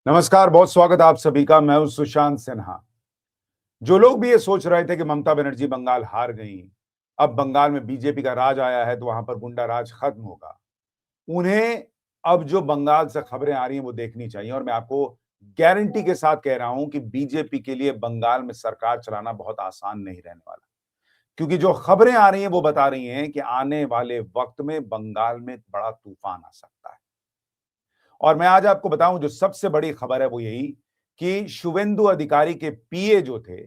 नमस्कार, बहुत स्वागत आप सभी का। मैं हूं सुशांत सिन्हा। जो लोग भी ये सोच रहे थे कि ममता बनर्जी बंगाल हार गई, अब बंगाल में बीजेपी का राज आया है तो वहां पर गुंडा राज खत्म होगा, उन्हें अब जो बंगाल से खबरें आ रही हैं वो देखनी चाहिए। और मैं आपको गारंटी के साथ कह रहा हूं कि बीजेपी के लिए बंगाल में सरकार चलाना बहुत आसान नहीं रहने वाला, क्योंकि जो खबरें आ रही हैं वो बता रही हैं कि आने वाले वक्त में बंगाल में बड़ा तूफान आ सकता है। और मैं आज आपको बताऊं, जो सबसे बड़ी खबर है वो यही कि शुवेंदु अधिकारी के पीए जो थे,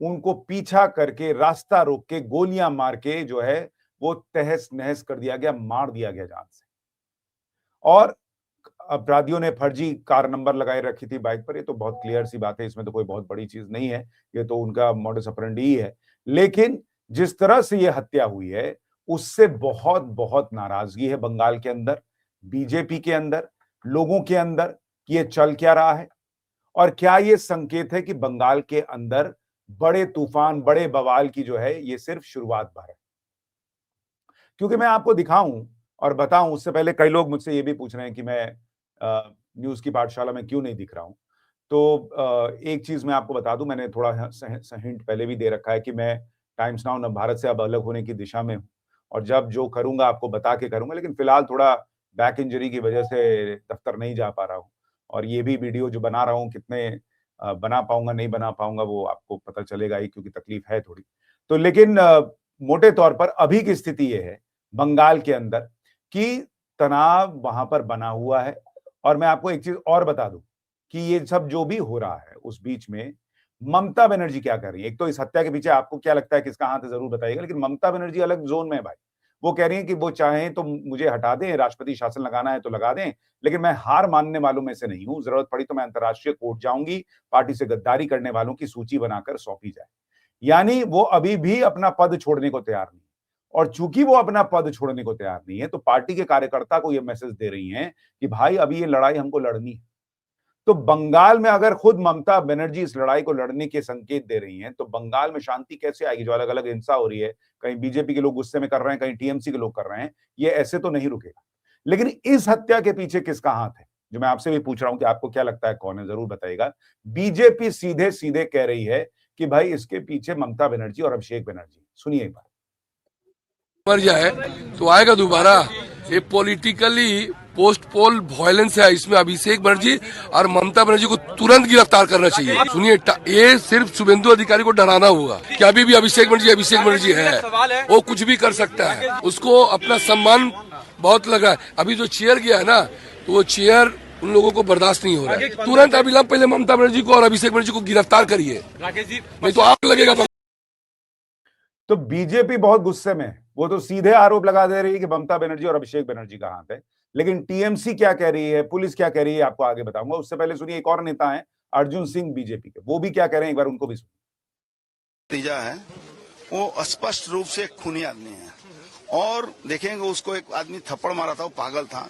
उनको पीछा करके रास्ता रोक के गोलियां मार के जो है वो तहस नहस कर दिया गया, मार दिया गया जान से। और अपराधियों ने फर्जी कार नंबर लगाए रखी थी बाइक पर। ये तो बहुत क्लियर सी बात है, इसमें तो कोई बहुत बड़ी चीज नहीं है, ये तो उनका मॉडस ऑपरेंडी ही है। लेकिन जिस तरह से ये हत्या हुई है उससे बहुत बहुत नाराजगी है बंगाल के अंदर, बीजेपी के अंदर, लोगों के अंदर, कि ये चल क्या रहा है। और क्या ये संकेत है कि बंगाल के अंदर बड़े तूफान, बड़े बवाल की जो है ये सिर्फ शुरुआत भर है। क्योंकि मैं आपको दिखाऊं और बताऊं उससे पहले कई लोग मुझसे ये भी पूछ रहे हैं कि मैं न्यूज की पाठशाला में क्यों नहीं दिख रहा हूं। तो एक चीज मैं आपको बता दूं, मैंने थोड़ा हिंट पहले भी दे रखा है कि मैं टाइम्स नाउ नवभारत से अब अलग होने की दिशा में हूं, और जब जो करूंगा आपको बता के करूंगा। लेकिन फिलहाल थोड़ा बैक इंजरी की वजह से दफ्तर नहीं जा पा रहा हूं, और ये भी वीडियो जो बना रहा हूं कितने बना पाऊंगा नहीं बना पाऊंगा वो आपको पता चलेगा ही, क्योंकि तकलीफ है थोड़ी। तो लेकिन मोटे तौर पर अभी की स्थिति ये है बंगाल के अंदर कि तनाव वहां पर बना हुआ है। और मैं आपको एक चीज और बता दूं कि ये सब जो भी हो रहा है उस बीच में ममता बनर्जी क्या कर रही है। एक तो इस हत्या के पीछे आपको क्या लगता है किसका हाथ है जरूर बताइएगा, लेकिन ममता बनर्जी अलग जोन में है भाई। वो कह रही है कि वो चाहें तो मुझे हटा दें, राष्ट्रपति शासन लगाना है तो लगा दें, लेकिन मैं हार मानने वालों में से नहीं हूं। जरूरत पड़ी तो मैं अंतर्राष्ट्रीय कोर्ट जाऊंगी, पार्टी से गद्दारी करने वालों की सूची बनाकर सौंपी जाए। यानी वो अभी भी अपना पद छोड़ने को तैयार नहीं। और चूंकि वो अपना पद छोड़ने को तैयार नहीं है तो पार्टी के कार्यकर्ता को ये मैसेज दे रही हैं कि भाई अभी ये लड़ाई हमको लड़नी है। तो बंगाल में अगर खुद ममता बनर्जी इस लड़ाई को लड़ने के संकेत दे रही हैं तो बंगाल में शांति कैसे आएगी। जो अलग अलग हिंसा हो रही है, कहीं बीजेपी के लोग गुस्से में कर रहे हैं, कहीं टीएमसी के लोग कर रहे हैं, ये ऐसे तो नहीं रुकेगा। लेकिन इस हत्या के पीछे किसका हाथ है, जो मैं आपसे भी पूछ रहा हूं कि आपको क्या लगता है कौन है, जरूर बताइएगा। बीजेपी सीधे सीधे कह रही है कि भाई इसके पीछे ममता बनर्जी और अभिषेक बनर्जी। सुनिए एक बार। मर जाए तो आएगा दोबारा। ये पॉलिटिकली पोस्ट पोल वायलेंस है, इसमें अभिषेक बनर्जी और ममता बनर्जी को तुरंत गिरफ्तार करना चाहिए। सुनिए, ये सिर्फ शुभेंदु अधिकारी को डराना होगा कि अभी भी अभिषेक बनर्जी है, वो कुछ भी कर सकता है। उसको अपना सम्मान बहुत लगा है। अभी जो चेयर गया है ना, तो वो चेयर उन लोगों को बर्दाश्त नहीं हो रहा है। तुरंत अभिलंब पहले ममता बनर्जी को और अभिषेक बनर्जी को गिरफ्तार करिए, नहीं तो आग लगेगा। तो बीजेपी बहुत गुस्से में है, वो तो सीधे आरोप लगा दे रही है कि ममता बनर्जी और अभिषेक बनर्जी का हाथ है। लेकिन टीएमसी क्या कह रही है, पुलिस क्या कह रही है, आपको आगे बताऊंगा। उससे पहले सुनिए एक और नेता है अर्जुन सिंह बीजेपी के, वो भी क्या कह रहे हैं, एक बार उनको भी सुनिए। नतीजा है वो स्पष्ट रूप से एक खूनी आदमी है। और देखेंगे उसको एक आदमी थप्पड़ मारा था, वो पागल था,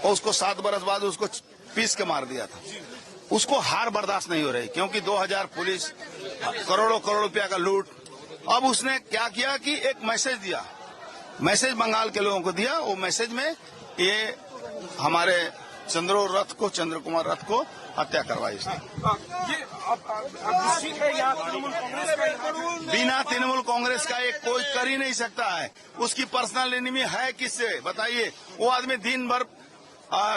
और उसको 7 बरस बाद उसको पीस के मार दिया था। उसको हार बर्दाश्त नहीं हो रही, क्योंकि 2000 पुलिस, करोड़ों करोड़ रुपया का लूट। अब उसने क्या किया कि एक मैसेज दिया, मैसेज बंगाल के लोगों को दिया। वो मैसेज में ये हमारे चंद्र कुमार रथ को हत्या करवाई इसने। बिना तृणमूल कांग्रेस का एक कोई कर ही नहीं सकता है। उसकी पर्सनल एनिमी है किससे बताइए। वो आदमी दिन भर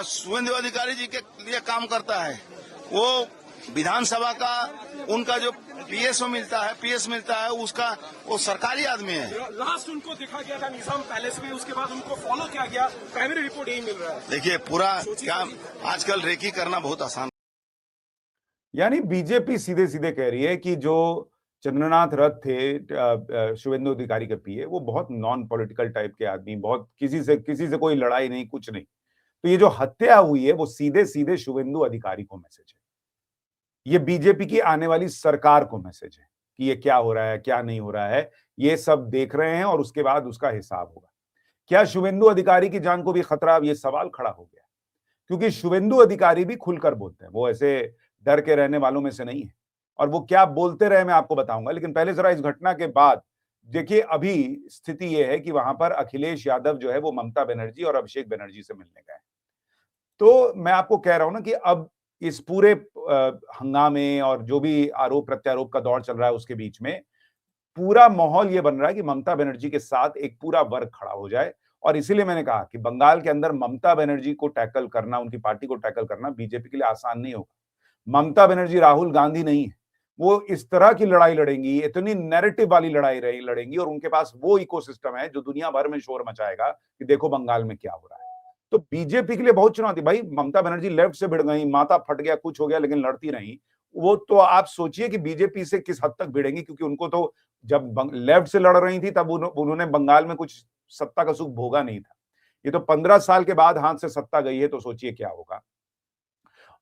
शुभेंदु अधिकारी जी के लिए काम करता है। वो विधानसभा का उनका जो पीएस मिलता है उसका, वो सरकारी आदमी है। लास्ट उनको देखा गया था निजाम पैलेस में, उसके बाद उनको फॉलो किया गया। प्राइमरी रिपोर्ट यही मिल रहा है। देखिए पूरा काम आजकल रेकी करना बहुत आसान। यानी बीजेपी सीधे सीधे कह रही है कि जो चंद्रनाथ रथ थे शुभेंदु अधिकारी के पीए, वो बहुत नॉन पॉलिटिकल टाइप के आदमी, बहुत किसी से कोई लड़ाई नहीं, कुछ नहीं। तो ये जो हत्या हुई है वो सीधे सीधे शुभेंदु अधिकारी को मैसेज है। ये बीजेपी की आने वाली सरकार को मैसेज है कि ये क्या हो रहा है, क्या नहीं हो रहा है, ये सब देख रहे हैं और उसके बाद उसका हिसाब होगा। क्या शुभेंदु अधिकारी की जान को भी खतरा, अब ये सवाल खड़ा हो गया। क्योंकि शुभेंदु अधिकारी भी खुलकर बोलते हैं, वो ऐसे डर के रहने वालों में से नहीं है। और वो क्या बोलते रहे मैं आपको बताऊंगा, लेकिन पहले जरा इस घटना के बाद देखिए अभी स्थिति ये है कि वहां पर अखिलेश यादव जो है वो ममता बनर्जी और अभिषेक बनर्जी से मिलने गए। तो मैं आपको कह रहा हूं ना कि अब इस पूरे हंगामे और जो भी आरोप प्रत्यारोप का दौर चल रहा है उसके बीच में पूरा माहौल ये बन रहा है कि ममता बनर्जी के साथ एक पूरा वर्ग खड़ा हो जाए। और इसीलिए मैंने कहा कि बंगाल के अंदर ममता बनर्जी को टैकल करना, उनकी पार्टी को टैकल करना बीजेपी के लिए आसान नहीं होगा। ममता बनर्जी राहुल गांधी नहीं है। वो इस तरह की लड़ाई लड़ेंगी, इतनी नैरेटिव वाली लड़ाई लड़ेंगी, और उनके पास वो इकोसिस्टम है जो दुनिया भर में शोर मचाएगा कि देखो बंगाल में क्या हो रहा है। तो बीजेपी के लिए बहुत चुनौती। भाई ममता बनर्जी लेफ्ट से भिड़ गई, माथा फट गया, कुछ हो गया, लेकिन लड़ती रही। वो तो आप सोचिए कि बीजेपी से किस हद तक भिड़ेंगी, क्योंकि उनको तो जब लेफ्ट से लड़ रही थी तब उन्होंने बंगाल में कुछ सत्ता का सुख भोगा नहीं था। ये तो 15 साल के बाद हाथ से सत्ता गई है, तो सोचिए क्या होगा।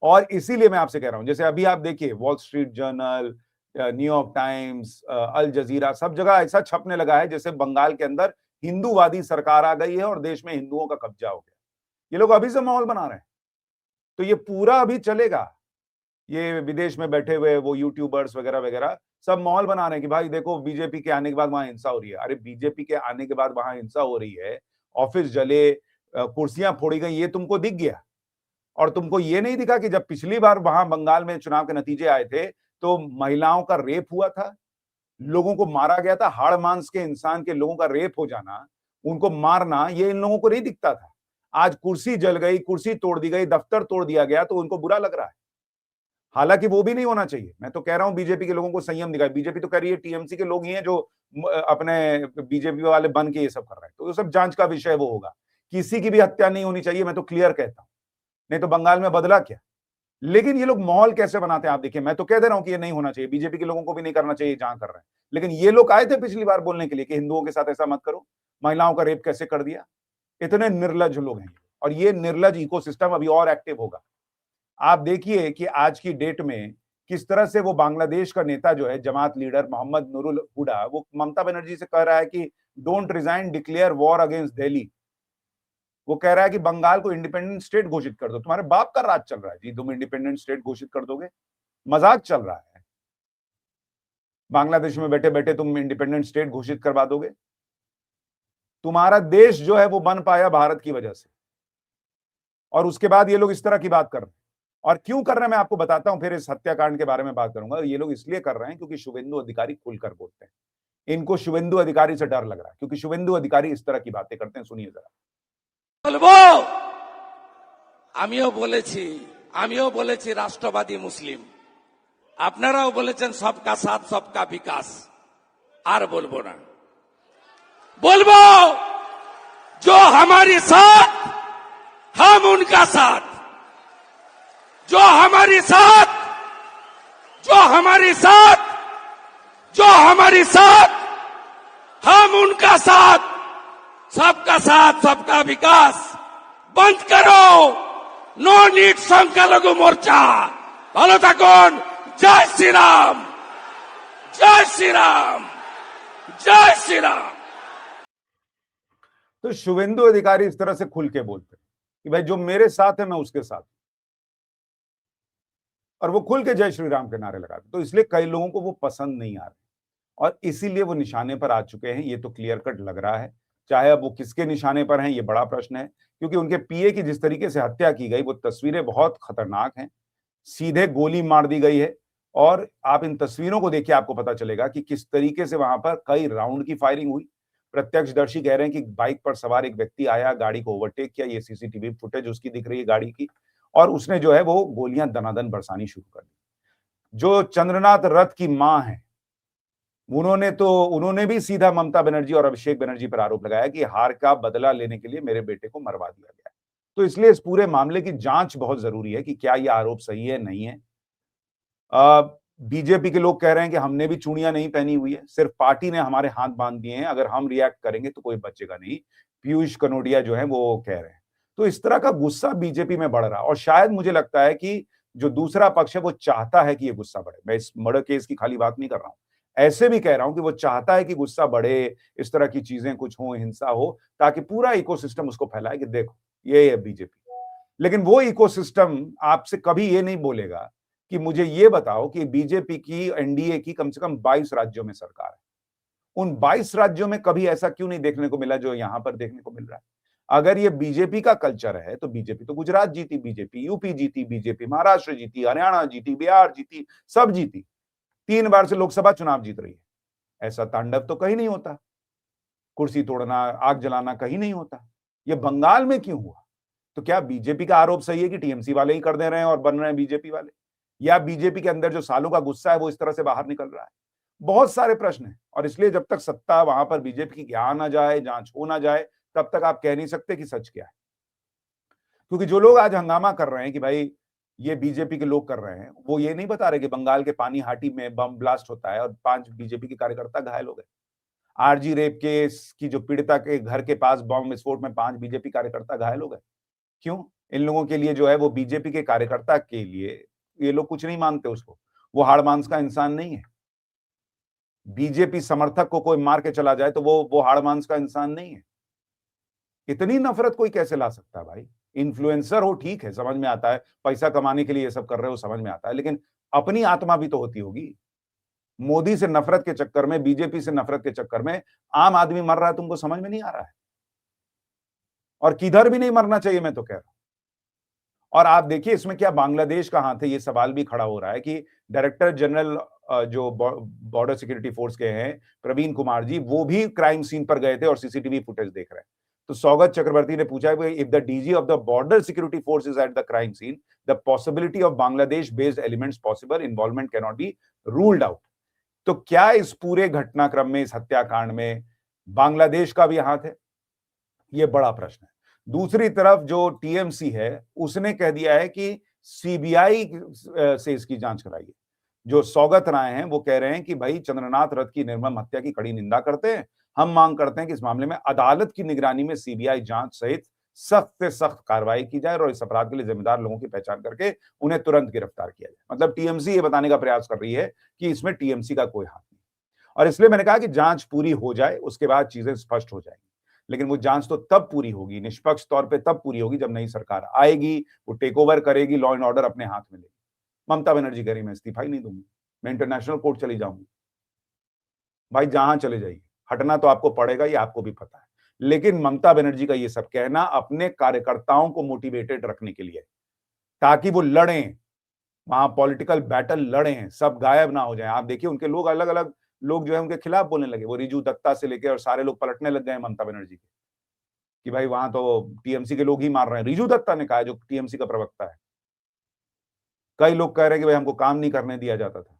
और इसीलिए मैं आपसे कह रहा हूं, जैसे अभी आप देखिए Wall Street Journal, New York Times, Al Jazeera, सब जगह ऐसा छपने लगा है जैसे बंगाल के अंदर हिंदूवादी सरकार आ गई है और देश में हिंदुओं का कब्जा हो गया। ये लोग अभी से माहौल बना रहे हैं। तो ये पूरा अभी चलेगा। ये विदेश में बैठे हुए वो यूट्यूबर्स वगैरह वगैरह सब माहौल बना रहे हैं कि भाई देखो बीजेपी के आने के बाद वहां हिंसा हो रही है। अरे बीजेपी के आने के बाद वहां हिंसा हो रही है, ऑफिस जले, कुर्सियां फोड़ी गई, ये तुमको दिख गया। और तुमको ये नहीं दिखा कि जब पिछली बार वहां बंगाल में चुनाव के नतीजे आए थे तो महिलाओं का रेप हुआ था, लोगों को मारा गया था। हाड़ मांस के इंसान के लोगों का रेप हो जाना, उनको मारना, ये इन लोगों को नहीं दिखता था। आज कुर्सी जल गई, कुर्सी तोड़ दी गई, दफ्तर तोड़ दिया गया, तो उनको बुरा लग रहा है। हालांकि वो भी नहीं होना चाहिए। मैं तो कह रहा हूं बीजेपी के लोगों को संयम दिखाए। बीजेपी तो कह रही है टीएमसी के लोग ही हैं जो अपने बीजेपी वाले बन के ये सब कर रहे हैं, तो ये सब जांच का विषय वो होगा। किसी की भी हत्या नहीं होनी चाहिए, मैं तो क्लियर कहता हूं। नहीं तो बंगाल में बदला क्या। लेकिन ये लोग माहौल कैसे बनाते हैं आप देखिए। मैं तो कह दे रहा हूं कि ये नहीं होना चाहिए, बीजेपी के लोगों को भी नहीं करना चाहिए जहां कर रहे हैं। लेकिन ये लोग आए थे पिछली बार बोलने के लिए कि हिंदुओं के साथ ऐसा मत करो, महिलाओं का रेप कैसे कर दिया। इतने निर्लज लोग हैं, और ये निर्लज इकोसिस्टम अभी और एक्टिव होगा। आप देखिए कि आज की डेट में किस तरह से वो बांग्लादेश का नेता जो है, जमात लीडर मोहम्मद नूरुल हुडा, वो ममता बनर्जी से कह रहा है कि don't resign, declare war against Delhi. वो कह रहा है कि बंगाल को इंडिपेंडेंट स्टेट घोषित कर दो। तुम्हारे बाप का राज चल रहा है जी, तुम इंडिपेंडेंट स्टेट घोषित कर दोगे? मजाक चल रहा है। बांग्लादेश में बैठे बैठे तुम इंडिपेंडेंट स्टेट घोषित करवा दोगे? तुम्हारा देश जो है वो बन पाया भारत की वजह से, और उसके बाद ये लोग इस तरह की बात कर रहे हैं। और क्यों कर रहे हैं मैं आपको बताता हूं, फिर इस हत्याकांड के बारे में बात करूंगा। ये लोग इसलिए कर रहे हैं क्योंकि शुभेंदु अधिकारी खुलकर बोलते हैं। इनको शुभेंदु अधिकारी से डर लग रहा है, क्योंकि शुभेंदु अधिकारी इस तरह की बातें करते हैं। सुनिए जरा। বলবো আমিও বলেছি রাষ্ট্রবাদী মুসলিম, আপনারাও বলেছেন সবকা সাথ সবকা বিকাশ। আর বলবো না, বলবো जो हमारी साथ हम उनका साथ, जो हमारी साथ जो हमारी साथ जो हमारी साथ हम उनका साथ, सबका साथ सबका विकास। बंद करो नो नीड সংখ্যালঘু মোর্চা। ভালো থাকুন। জয় শ্রীরাম, জয় শ্রীরাম, জয় শ্রীরাম। तो शुभेंदु अधिकारी इस तरह से खुल के बोलते हैं कि भाई जो मेरे साथ है मैं उसके साथ, और वो खुल के जय श्री राम के नारे लगाते। तो इसलिए कई लोगों को वो पसंद नहीं आ रहे, और इसीलिए वो निशाने पर आ चुके हैं। ये तो क्लियर कट लग रहा है। चाहे अब वो किसके निशाने पर हैं, ये बड़ा प्रश्न है, क्योंकि उनके पीए की जिस तरीके से हत्या की गई वो तस्वीरें बहुत खतरनाक हैं। सीधे गोली मार दी गई है, और आप इन तस्वीरों को देखिए, आपको पता चलेगा कि किस तरीके से वहां पर कई राउंड की फायरिंग हुई। प्रत्यक्षदर्शी कह रहे हैं कि बाइक पर सवार एक व्यक्ति आया, गाड़ी को ओवरटेक किया, ये सीसीटीवी फुटेज उसकी दिख रही है गाड़ी की, और उसने जो है वो गोलियां दनादन बरसानी शुरू कर दी। जो चंद्रनाथ रथ की मां है, उन्होंने भी सीधा ममता बनर्जी और अभिषेक बनर्जी पर आरोप लगाया कि हार का बदला लेने के लिए मेरे बेटे को मरवा दिया गया। तो इसलिए इस पूरे मामले की जांच बहुत जरूरी है कि क्या यह आरोप सही है, नहीं है। बीजेपी के लोग कह रहे हैं कि हमने भी चूड़ियां नहीं पहनी हुई है, सिर्फ पार्टी ने हमारे हाथ बांध दिए हैं, अगर हम रिएक्ट करेंगे तो कोई बचेगा नहीं। पीयूष कनोडिया जो है वो कह रहे हैं। तो इस तरह का गुस्सा बीजेपी में बढ़ रहा है, और शायद मुझे लगता है कि जो दूसरा पक्ष है वो चाहता है कि ये गुस्सा बढ़े। मैं इस मर्डर केस की खाली बात नहीं कर रहा हूं, ऐसे भी कह रहा हूं कि वो चाहता है कि गुस्सा बढ़े, इस तरह की चीजें कुछ हो, हिंसा हो, ताकि पूरा इकोसिस्टम उसको फैलाए कि देखो ये है बीजेपी। लेकिन वो इकोसिस्टम आपसे कभी ये नहीं बोलेगा कि मुझे ये बताओ कि बीजेपी की, एनडीए की कम से कम 22 राज्यों में सरकार है। उन 22 राज्यों में कभी ऐसा क्यों नहीं देखने को मिला जो यहां पर देखने को मिल रहा है। अगर ये बीजेपी का कल्चर है तो बीजेपी तो गुजरात जीती, बीजेपी यूपी जीती, बीजेपी महाराष्ट्र जीती, हरियाणा जीती, बिहार जीती, सब जीती। 3 बार से लोकसभा चुनाव जीत रही है। ऐसा तांडव तो कहीं नहीं होता। कुर्सी तोड़ना, आग जलाना कहीं नहीं होता। ये बंगाल में क्यों हुआ? तो क्या बीजेपी का आरोप सही है कि टीएमसी वाले ही कर दे रहे हैं और बन रहे हैं बीजेपी वाले, या बीजेपी के अंदर जो सालों का गुस्सा है वो इस तरह से बाहर निकल रहा है? बहुत सारे प्रश्न हैं और इसलिए जब तक सत्ता वहां पर बीजेपी की आ ना जाए, जांच हो ना जाए, तब तक आप कह नहीं सकते कि सच क्या है। क्योंकि जो लोग आज हंगामा कर रहे हैं कि भाई ये बीजेपी के लोग कर रहे हैं, वो ये नहीं बता रहे कि बंगाल के पानीहाटी में बम ब्लास्ट होता है और 5 बीजेपी के कार्यकर्ता घायल हो गए। आरजी रेप केस की जो पीड़िता के घर के पास बम विस्फोट में 5 बीजेपी कार्यकर्ता घायल हो गए। क्यों? इन लोगों के लिए जो है वो बीजेपी के कार्यकर्ता के लिए ये लोग कुछ नहीं मानते उसको। वो हाड़ मांस का इंसान नहीं है। बीजेपी समर्थक को कोई मार के चला जाए तो वो हाड़ मांस का इंसान नहीं है। इतनी नफरत कोई कैसे ला सकता है भाई? इन्फ्लुएंसर हो ठीक है, समझ में आता है, पैसा कमाने के लिए ये सब कर रहे हो समझ में आता है, लेकिन अपनी आत्मा भी तो होती होगी। मोदी से नफरत के चक्कर में, बीजेपी से नफरत के चक्कर में आम आदमी मर रहा है, तुमको समझ में नहीं आ रहा है? और किधर भी नहीं मरना चाहिए, मैं तो कह रहा हूं। और आप देखिए इसमें क्या बांग्लादेश का हाथ है, ये सवाल भी खड़ा हो रहा है कि डायरेक्टर जनरल जो बॉर्डर सिक्योरिटी फोर्स के हैं प्रवीण कुमार जी, वो भी क्राइम सीन पर गए थे और सीसीटीवी फुटेज देख रहे हैं। तो सौगत चक्रवर्ती ने पूछा है if the DG of the border security force is at the crime scene, the possibility of Bangladesh based elements possible, involvement can not be ruled out. तो क्या इस पूरे घटनाक्रम में, इस हत्याकांड में बांग्लादेश का भी हाथ है? यह बड़ा प्रश्न है। दूसरी तरफ जो टीएमसी है उसने कह दिया है कि सीबीआई से इसकी जांच कराइए। जो सौगत राय हैं वो कह रहे हैं कि भाई चंद्रनाथ रथ की निर्मम हत्या की कड़ी निंदा करते हैं, हम मांग करते हैं कि इस मामले में अदालत की निगरानी में सीबीआई जांच सहित सख्त से सख्त कार्रवाई की जाए और इस अपराध के लिए जिम्मेदार लोगों की पहचान करके उन्हें तुरंत गिरफ्तार किया जाए। मतलब टीएमसी ये बताने का प्रयास कर रही है कि इसमें टीएमसी का कोई हाथ नहीं। और इसलिए मैंने कहा कि जांच पूरी हो जाए, उसके बाद चीजें स्पष्ट हो जाएंगी। लेकिन वो जांच तो तब पूरी होगी, निष्पक्ष तौर पे तब पूरी होगी जब नई सरकार आएगी, वो टेक ओवर करेगी, लॉ एंड ऑर्डर अपने हाथ में लेगी। ममता बनर्जी कह रही मैं इस्तीफा ही नहीं दूंगी, मैं इंटरनेशनल कोर्ट चली जाऊंगी। भाई जहां चले जाइए, हटना तो आपको पड़ेगा, ये आपको भी पता है। लेकिन ममता बनर्जी का ये सब कहना अपने कार्यकर्ताओं को मोटिवेटेड रखने के लिए, ताकि वो लड़ें, वहां पॉलिटिकल बैटल लड़ें, सब गायब ना हो जाएं। आप देखिए उनके लोग अलग अलग लोग जो है उनके खिलाफ बोलने लगे, वो रिजू दत्ता से लेके और सारे लोग पलटने लग गए ममता बनर्जी के कि भाई वहां तो टीएमसी के लोग ही मार रहे हैं। रिजू दत्ता ने कहा, जो टीएमसी का प्रवक्ता है। कई लोग कह रहे हैं कि भाई हमको काम नहीं करने दिया जाता था।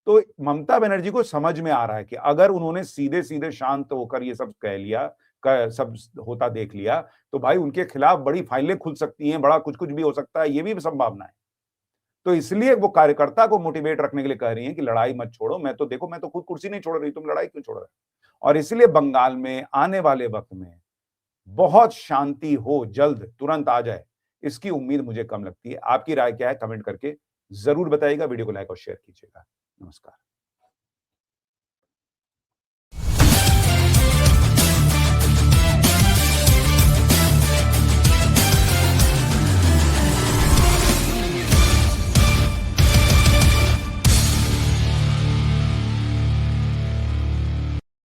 तो ममता बनर्जी को समझ में आ रहा है कि अगर उन्होंने सीधे सीधे शांत होकर ये सब कह लिया, सब होता देख लिया, तो भाई उनके खिलाफ बड़ी फाइलें खुल सकती हैं, बड़ा कुछ कुछ भी हो सकता है, ये भी संभावना है। तो इसलिए वो कार्यकर्ता को मोटिवेट रखने के लिए कह रही हैं कि लड़ाई मत छोड़ो, मैं तो देखो मैं तो खुद कुर्सी नहीं छोड़ रही, तुम लड़ाई क्यों छोड़ रहे? और इसलिए बंगाल में आने वाले वक्त में बहुत शांति हो, जल्द तुरंत आ जाए, इसकी उम्मीद मुझे कम लगती है। आपकी राय क्या है कमेंट करके जरूर बताइएगा। वीडियो को लाइक और शेयर कीजिएगा। नमस्कार।